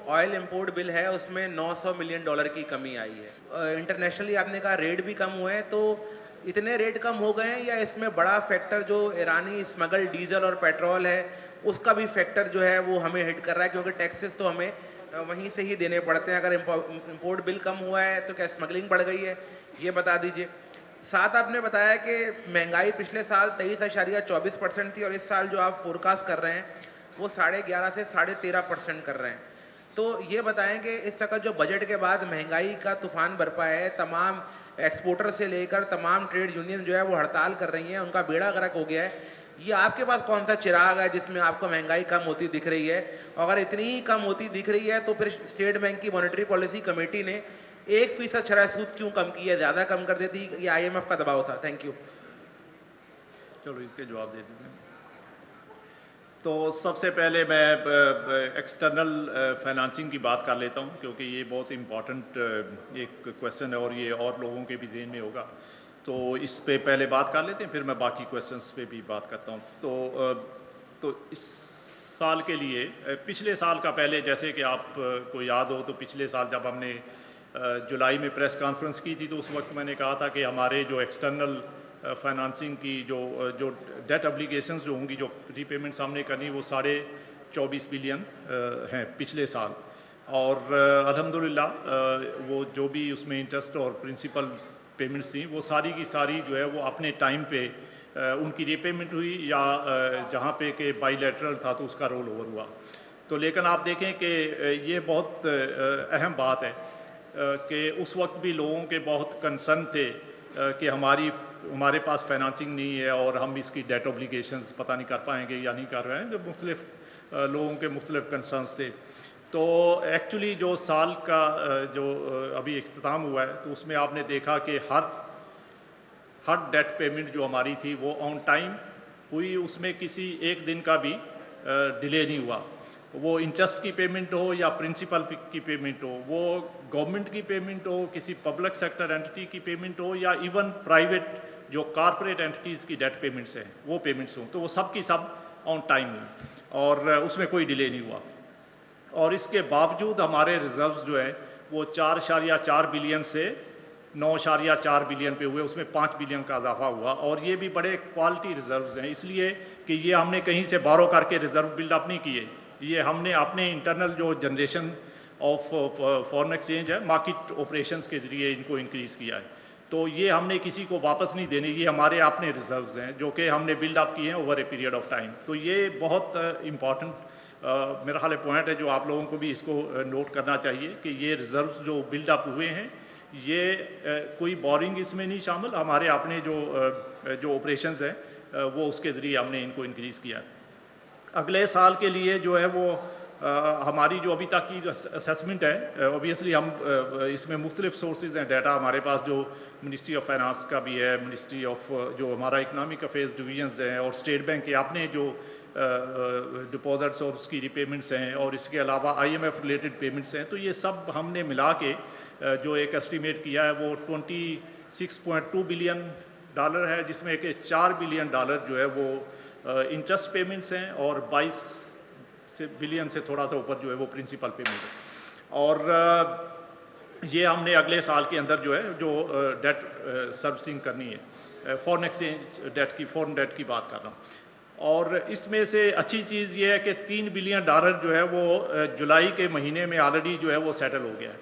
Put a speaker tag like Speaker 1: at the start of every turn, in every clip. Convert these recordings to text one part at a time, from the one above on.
Speaker 1: Oil import bill है उसमें $900 million की कमी आई है। इंटरनेशनली आपने कहा रेट भी कम हुए हैं, तो इतने रेट कम हो गए हैं या इसमें बड़ा फैक्टर जो ईरानी स्मगल डीजल और पेट्रोल है उसका भी फैक्टर जो है वो हमें हिट कर रहा है, क्योंकि टैक्सेस तो हमें वहीं से ही देने पड़ते हैं। अगर इंपोर्ट बिल कम हुआ है तो क्या स्मगलिंग बढ़ गई है, ये बता दीजिए। साथ आपने बताया कि महंगाई पिछले साल 23.24% थी और इस साल जो आप फोरकास्ट कर रहे हैं वो 11.5 से 13.5% कर रहे हैं। तो ये बताएं कि इस तक जो बजट के बाद महंगाई का तूफान बरपा है, तमाम एक्सपोर्टर से लेकर तमाम ट्रेड यूनियन जो है वो हड़ताल कर रही हैं, उनका बेड़ा गर्क हो गया है। ये आपके पास कौन सा चिराग है जिसमें आपको महंगाई कम होती दिख रही है? अगर इतनी ही कम होती दिख रही है तो फिर स्टेट बैंक की मॉनेटरी पॉलिसी कमेटी ने 1% शरह सूद क्यों कम की है? ज़्यादा कम कर देती, ये IMF का दबाव था? Thank you.
Speaker 2: चलो इसके जवाब दे दीजिए। तो सबसे पहले मैं एक्सटर्नल फाइनेंसिंग की बात कर लेता हूँ, क्योंकि ये बहुत इम्पॉर्टेंट एक क्वेश्चन है और ये और लोगों के भी ज़हन में होगा। तो इस पे पहले बात कर लेते हैं, फिर मैं बाकी क्वेश्चंस पे भी बात करता हूँ। तो इस साल के लिए पिछले साल का पहले, जैसे कि आपको याद हो, तो पिछले साल जब हमने जुलाई में प्रेस कॉन्फ्रेंस की थी तो उस वक्त मैंने कहा था कि हमारे जो एक्सटर्नल फाइनेंसिंग की जो डेट ऑब्लिगेशंस जो होंगी, जो रीपेमेंट्स हमने करनी, वो 24.5 बिलियन हैं पिछले साल। और अल्हम्दुलिल्लाह वो जो भी उसमें इंटरेस्ट और प्रिंसिपल पेमेंट्स थी वो सारी की सारी जो है वो अपने टाइम पे उनकी रीपेमेंट हुई, या जहाँ पे कि बाईलैटरल था तो उसका रोल ओवर हुआ। तो लेकिन आप देखें कि ये बहुत अहम बात है कि उस वक्त भी लोगों के बहुत कंसर्न थे कि हमारे पास फाइनेंसिंग नहीं है और हम इसकी डेट ऑब्लिगेशंस पता नहीं कर पाएंगे या नहीं कर रहे हैं, जो मुख्तलिफ लोगों के मुख्तलिफ कंसर्न्स थे। तो एक्चुअली जो साल का जो अभी इख्तिताम हुआ है तो उसमें आपने देखा कि हर डेट पेमेंट जो हमारी थी वो ऑन टाइम हुई, उसमें किसी एक दिन का भी डिले नहीं हुआ। वो इंटरेस्ट की पेमेंट हो या प्रिंसिपल की पेमेंट हो, वो गवर्नमेंट की पेमेंट हो, किसी पब्लिक सेक्टर एंटिटी की पेमेंट हो, या इवन प्राइवेट जो कॉरपोरेट एंटिटीज़ की डेट पेमेंट्स हैं वो पेमेंट्स हों, तो वो सब की सब ऑन टाइम हुई और उसमें कोई डिले नहीं हुआ। और इसके बावजूद हमारे रिजर्व्स जो हैं वो 4.4 बिलियन से 9.4 बिलियन पे हुए, उसमें 5 बिलियन का इजाफा हुआ। और ये भी बड़े क्वालिटी रिजर्व्स हैं, इसलिए कि ये हमने कहीं से बारो करके रिजर्व बिल्डअप नहीं किए, ये हमने अपने इंटरनल जो जनरेशन ऑफ फॉरेन एक्सचेंज है, मार्केट ऑपरेशंस के ज़रिए इनको इंक्रीज़ किया है। तो ये हमने किसी को वापस नहीं देने, ये हमारे अपने रिजर्व्स हैं जो कि हमने बिल्डअप किए हैं over a period of time. तो ये बहुत इम्पॉर्टेंट मेरा ख्याल पॉइंट है जो आप लोगों को भी इसको नोट करना चाहिए कि ये रिजर्व्स जो बिल्डअप हुए हैं ये कोई बोरिंग इसमें नहीं शामिल, हमारे अपने जो ऑपरेशंस हैं वो उसके ज़रिए हमने इनको इंक्रीज़ किया। अगले साल के लिए जो है वो हमारी जो अभी तक की असेसमेंट है, ऑब्वियसली हम इसमें मुख्तलिफ सोर्सेज हैं डाटा हमारे पास, जो मिनिस्ट्री ऑफ फाइनेंस का भी है, मिनिस्ट्री ऑफ जो हमारा इकनॉमिक अफेयर्स डिवीजन्स हैं, और स्टेट बैंक के अपने जो डिपॉजिट्स और उसकी रिपेमेंट्स हैं, और इसके अलावा IMF रिलेटेड पेमेंट्स हैं। तो ये सब हमने मिला के जो एक एस्टिमेट किया है वो $26.2 बिलियन है, जिसमें कि $4 बिलियन जो है वो इंटरेस्ट पेमेंट्स हैं और 22 बिलियन से थोड़ा सा ऊपर जो है वो प्रिंसिपल पेमेंट है। और ये हमने अगले साल के अंदर जो है जो डेट सर्विसिंग करनी है, फॉरेन एक्सचेंज डेट की, फॉरेन डेट की बात कर रहा हूँ। और इसमें से अच्छी चीज़ ये है कि $3 बिलियन जो है वो जुलाई के महीने में ऑलरेडी जो है वो सेटल हो गया है।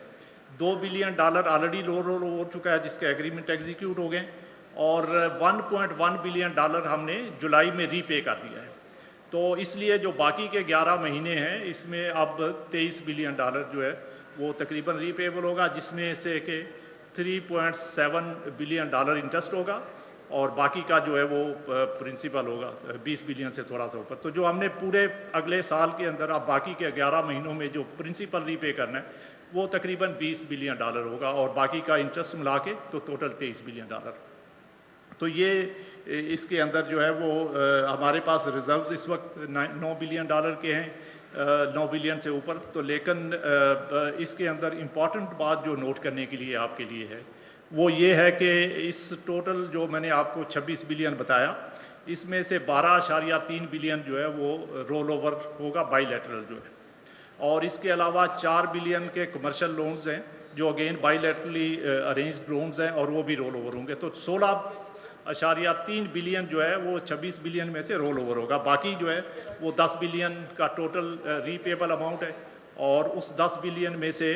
Speaker 2: $2 बिलियन ऑलरेडी रोल हो चुका है जिसके एग्रीमेंट एग्जीक्यूट हो गए, और $1.1 बिलियन हमने जुलाई में रीपे कर दिया है। तो इसलिए जो बाकी के 11 महीने हैं इसमें अब $23 बिलियन जो है वो तकरीबन रीपेबल होगा, जिसमें से कि $3.7 बिलियन इंटरेस्ट होगा और बाकी का जो है वो प्रिंसिपल होगा 20 बिलियन से थोड़ा सा ऊपर। तो जो हमने पूरे अगले साल के अंदर अब बाकी के 11 महीनों में जो प्रिंसिपल रीपे करना है वो तकरीबन $20 बिलियन होगा, और बाकी का इंटरेस्ट मिला के तो टोटल $23 बिलियन। तो ये इसके अंदर जो है वो हमारे पास रिजर्व्स इस वक्त $9 बिलियन के हैं, 9 बिलियन से ऊपर। तो लेकिन इसके अंदर इम्पॉर्टेंट बात जो नोट करने के लिए आपके लिए है वो ये है कि इस टोटल जो मैंने आपको 26 बिलियन बताया, इसमें से 12.3 बिलियन जो है वो रोल ओवर होगा बाईलैटरल जो है, और इसके अलावा 4 बिलियन के कमर्शियल लोन्स हैं जो अगेन बायलैटरली अरेंज्ड लोन्स हैं और वो भी रोल ओवर होंगे। तो 16.3 बिलियन जो है वो 26 बिलियन में से रोल ओवर होगा। बाकी जो है वो 10 बिलियन का टोटल रीपेबल अमाउंट है और उस 10 बिलियन में से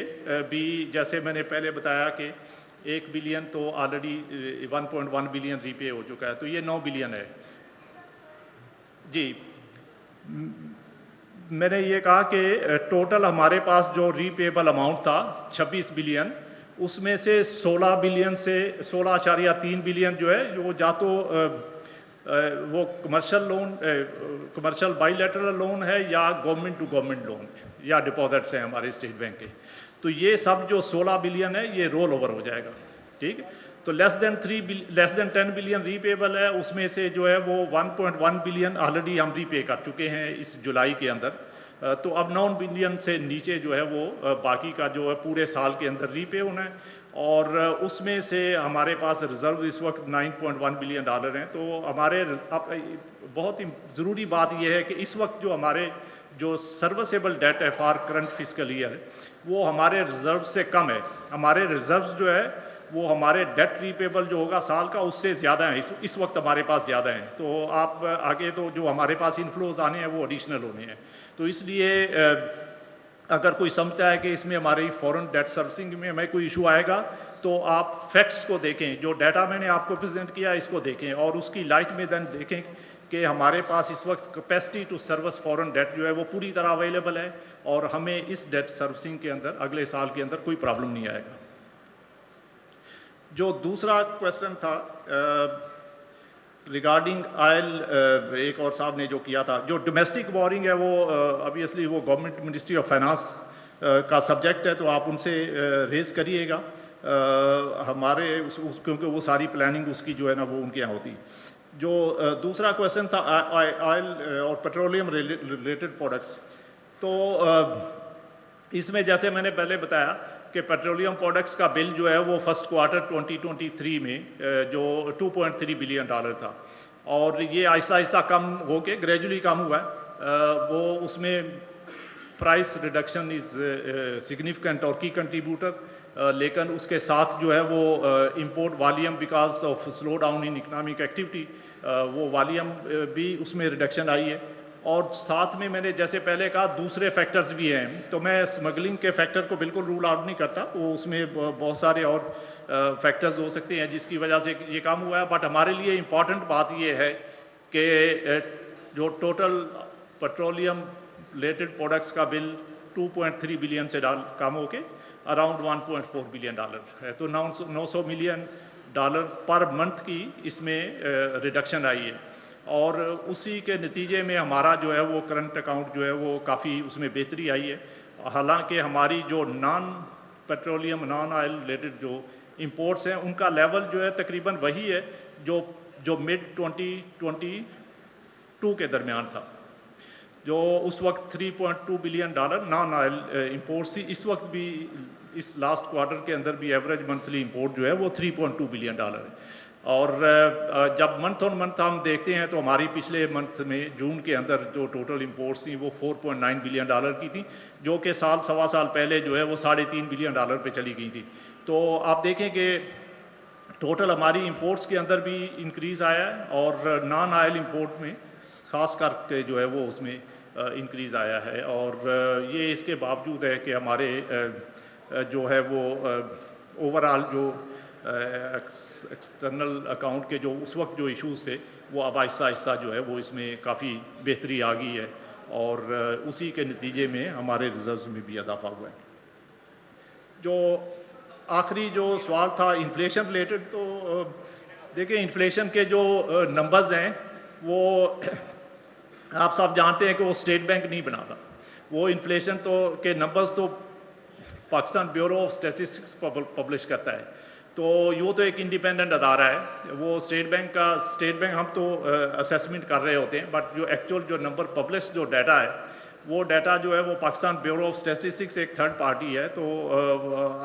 Speaker 2: भी जैसे मैंने पहले बताया कि 1 बिलियन तो ऑलरेडी 1.1 बिलियन रीपे हो चुका है, तो ये 9 बिलियन है। जी, मैंने ये कहा कि टोटल हमारे पास जो रीपेबल अमाउंट था 26 बिलियन, उसमें से 16 बिलियन से 16.3 बिलियन जो है वो या तो वो commercial loan, commercial bilateral loan है या गवर्नमेंट टू गवर्नमेंट लोन या डिपॉजिट्स हैं हमारे स्टेट बैंक के। तो ये सब जो 16 बिलियन है ये रोल ओवर हो जाएगा, ठीक है। तो लेस देन 10 बिलियन रीपेबल है, उसमें से जो है वो 1.1 बिलियन ऑलरेडी हम रीपे कर चुके हैं इस जुलाई के अंदर। तो अब 9 बिलियन से नीचे जो है वो बाकी का जो है पूरे साल के अंदर रीपे होना है और उसमें से हमारे पास रिजर्व इस वक्त 9.1 बिलियन डॉलर हैं। तो हमारे बहुत ही ज़रूरी बात यह है कि इस वक्त जो हमारे जो सर्विसेबल डेट है फॉर करंट फिस्कल ईयर वो हमारे रिजर्व से कम है। हमारे रिजर्व जो है वो हमारे डेट रीपेबल जो होगा साल का उससे ज़्यादा है, इस वक्त हमारे पास ज़्यादा हैं। तो आप आगे तो जो हमारे पास इनफ्लोज आने हैं वो एडिशनल होने हैं। तो इसलिए अगर कोई समझता है कि इसमें हमारी फॉरेन डेट सर्विसिंग में हमें कोई इशू आएगा तो आप फैक्ट्स को देखें, जो डाटा मैंने आपको प्रेजेंट किया इसको देखें और उसकी लाइट में देन देखें कि हमारे पास इस वक्त capacity to service foreign debt जो है वो पूरी तरह अवेलेबल है और हमें इस डेट सर्विसिंग के अंदर अगले साल के अंदर कोई प्रॉब्लम नहीं आएगा। जो दूसरा क्वेश्चन था रिगार्डिंग ऑयल, एक और साहब ने जो किया था, जो डोमेस्टिक बोरिंग है वो ऑब्वियसली वो गवर्नमेंट मिनिस्ट्री ऑफ फाइनेंस का सब्जेक्ट है, तो आप उनसे रेज करिएगा। हमारे क्योंकि वो सारी प्लानिंग उसकी जो है ना वो उनके यहाँ होती। जो दूसरा क्वेश्चन था ऑयल और पेट्रोलियम रिलेटेड प्रोडक्ट्स, तो इसमें जैसे मैंने पहले बताया कि पेट्रोलियम प्रोडक्ट्स का बिल जो है वो फर्स्ट क्वार्टर 2023 में जो 2.3 बिलियन डॉलर था और ये आहिस्ता आहिस्ता कम होके ग्रेजुअली कम हुआ है। वो उसमें प्राइस रिडक्शन इज़ सिग्निफिकेंट और की कंट्रीब्यूटर, लेकिन उसके साथ जो है वो import volume because of slow down in economic activity वो वॉल्यूम भी उसमें रिडक्शन आई है। और साथ में मैंने जैसे पहले कहा दूसरे फैक्टर्स भी हैं, तो मैं स्मगलिंग के फैक्टर को बिल्कुल रूल आउट नहीं करता, वो उसमें बहुत सारे और फैक्टर्स हो सकते हैं जिसकी वजह से ये काम हुआ है। बट हमारे लिए इम्पॉर्टेंट बात ये है कि जो टोटल पेट्रोलियम रिलेटेड प्रोडक्ट्स का बिल 2.3 बिलियन से कम होके अराउंड 1.4 बिलियन डॉलर है, तो 900 मिलियन डॉलर पर मंथ की इसमें रिडक्शन आई है और उसी के नतीजे में हमारा जो है वो करंट अकाउंट जो है वो काफ़ी उसमें बेहतरी आई है। हालांकि हमारी जो non petroleum non oil related जो इंपोर्ट्स हैं उनका लेवल जो है तकरीबन वही है जो मिड 2022 के दरमियान था, जो उस वक्त 3.2 billion dollar non oil imports थी। इस वक्त भी इस लास्ट क्वार्टर के अंदर भी एवरेज मंथली इंपोर्ट जो है वो 3.2 बिलियन डॉलर है। और जब मंथ ऑन मंथ हम देखते हैं तो हमारी पिछले मंथ में जून के अंदर जो टोटल इंपोर्ट्स थी वो 4.9 बिलियन डॉलर की थी, जो कि सवा साल पहले जो है वो 3.5 बिलियन डॉलर पे चली गई थी। तो आप देखें कि टोटल हमारी इंपोर्ट्स के अंदर भी इंक्रीज़ आया है और नॉन ऑयल इंपोर्ट में ख़ास करके जो है वो उसमें इंक्रीज़ आया है। और ये इसके बावजूद है कि हमारे जो है वो ओवरऑल जो एक्सटर्नल अकाउंट के जो उस वक्त जो इश्यूज थे वो अब आहिस्ता आहिस्ता जो है वो इसमें काफ़ी बेहतरी आ गई है और उसी के नतीजे में हमारे रिजर्व्स में भी इजाफा हुआ है। जो आखिरी जो सवाल था इन्फ्लेशन रिलेटेड, तो देखिए इन्फ्लेशन के जो नंबर्स हैं वो आप सब जानते हैं कि वो स्टेट बैंक नहीं बनाता, वो इन्फ्लेशन तो के नंबर्स तो Pakistan bureau of statistics publish करता है। तो ये तो एक इंडिपेंडेंट अदारा है, वो स्टेट बैंक हम तो असेसमेंट कर रहे होते हैं, बट जो एक्चुअल जो नंबर पब्लिश जो डाटा है वो डाटा जो है वो पाकिस्तान ब्यूरो ऑफ स्टैटिस्टिक्स एक थर्ड पार्टी है। तो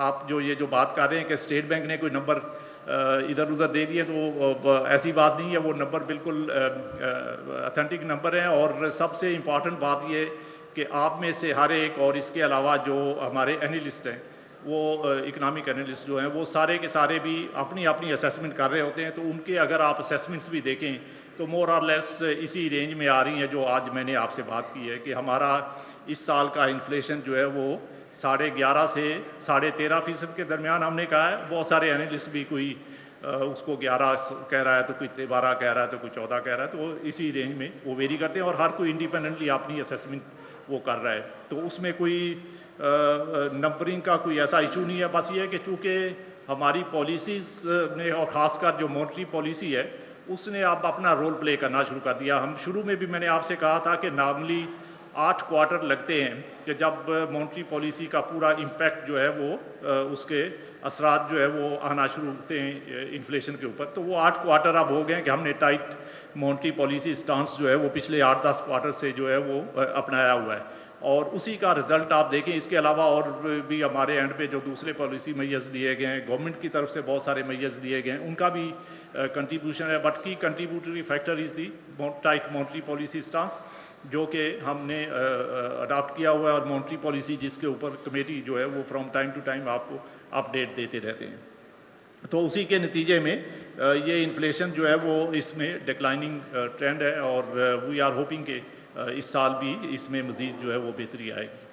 Speaker 2: आप जो ये जो बात कर रहे हैं कि स्टेट बैंक ने कोई नंबर इधर उधर दे दिए, तो ऐसी बात नहीं है, वो नंबर बिल्कुल ऑथेंटिक नंबर हैं। और सबसे इम्पॉर्टेंट बात ये कि आप में से हर एक और इसके अलावा जो हमारे एनालिस्ट हैं वो इकनॉमिक एनालिस्ट जो हैं वो सारे के सारे भी अपनी अपनी असेसमेंट कर रहे होते हैं। तो उनके अगर आप असेसमेंट्स भी देखें तो मोर और लेस इसी रेंज में आ रही हैं जो आज मैंने आपसे बात की है कि हमारा इस साल का इन्फ्लेशन जो है वो 11.5 से 13.5% के दरमियान हमने कहा है। बहुत सारे एनालिस्ट भी कोई उसको 11 कह रहा है तो कोई 12 कह रहा है तो कोई 14 कह रहा है, तो इसी रेंज में वो वेरी करते हैं और हर कोई इंडिपेंडेंटली अपनी असेसमेंट वो कर रहा है। तो उसमें कोई नंबरिंग का कोई ऐसा इशू नहीं है। बस ये है कि चूँकि हमारी पॉलिसीज़ ने और ख़ासकर जो मॉनेटरी पॉलिसी है उसने अब अपना रोल प्ले करना शुरू कर दिया। हम शुरू में भी मैंने आपसे कहा था कि नॉर्मली 8 क्वार्टर लगते हैं कि जब मॉनेटरी पॉलिसी का पूरा इम्पैक्ट जो है वो उसके असरात जो है वो आना शुरू होते हैं इन्फ्लेशन के ऊपर। तो वो 8 क्वार्टर अब हो गए हैं कि हमने टाइट मॉनेटरी पॉलिसी स्टांस जो है वो पिछले 8-10 क्वार्टर से जो है वो अपनाया हुआ है और उसी का रिजल्ट आप देखें। इसके अलावा और भी हमारे एंड पे जो दूसरे पॉलिसी मेजर्स दिए गए हैं, गवर्नमेंट की तरफ से बहुत सारे मेजर्स दिए गए हैं, उनका भी कंट्रीब्यूशन है। बट की contributory factor is the tight monetary policy stance जो कि हमने अडॉप्ट किया हुआ है और मॉनेटरी पॉलिसी जिसके ऊपर कमेटी जो है वो फ्रॉम टाइम टू टाइम आपको अपडेट देते रहते हैं। तो उसी के नतीजे में ये इन्फ्लेशन जो है वो इसमें डिक्लाइनिंग ट्रेंड है और वी आर होपिंग कि इस साल भी इसमें मज़ीद जो है वो बेहतरी आएगी।